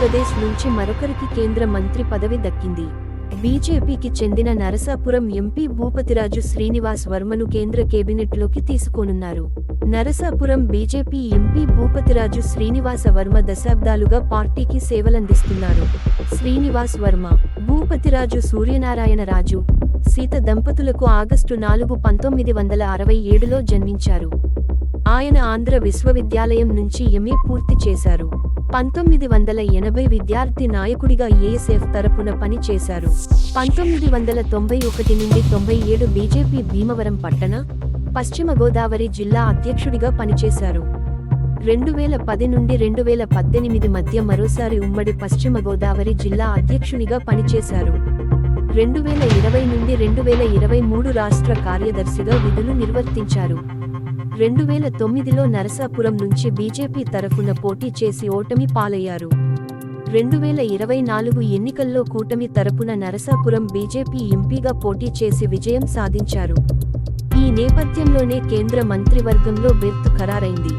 ఆంధ్రప్రదేశ్ నుంచి మరొకరికి కేంద్ర మంత్రి పదవి దక్కింది. బీజేపీకి చెందిన నరసాపురం ఎంపీ భూపతిరాజు శ్రీనివాస్ వర్మను కేంద్ర కేబినెట్లోకి తీసుకోనున్నారు. నరసాపురం బీజేపీ ఎంపీ భూపతిరాజు శ్రీనివాస వర్మ దశాబ్దాలుగా పార్టీకి సేవలందిస్తున్నారు. శ్రీనివాస్ వర్మ, భూపతిరాజు సూర్యనారాయణ రాజు, సీత దంపతులకు ఆగస్టు 4, 1967లో జన్మించారు. ఆయన ఆంధ్ర విశ్వవిద్యాలయం నుంచి ఎంఏ పూర్తి చేశారు. 1980 విద్యార్థి నాయకుడిగా ఏఎస్ఎఫ్ తరపున పని చేశారు. 1991 నుండి 97 బీజేపీ భీమవరం పట్టణ, పశ్చిమ గోదావరి జిల్లా అధ్యక్షుడిగా పనిచేశారు. 2010 నుండి 2018 మధ్య మరోసారి ఉమ్మడి పశ్చిమ గోదావరి జిల్లా అధ్యక్షునిగా పనిచేశారు. 2020 నుండి 2023 రాష్ట్ర కార్యదర్శిగా విధులు నిర్వర్తించారు. 2009లో నరసాపురం నుంచి బీజేపీ తరఫున పోటీ చేసి ఓటమి పాలయ్యారు. 2024 ఎన్నికల్లో కూటమి తరపున నరసాపురం బీజేపీ ఎంపీగా పోటీ చేసి విజయం సాధించారు. ఈ నేపథ్యంలోనే కేంద్ర మంత్రివర్గంలో బెర్తు ఖరారైంది.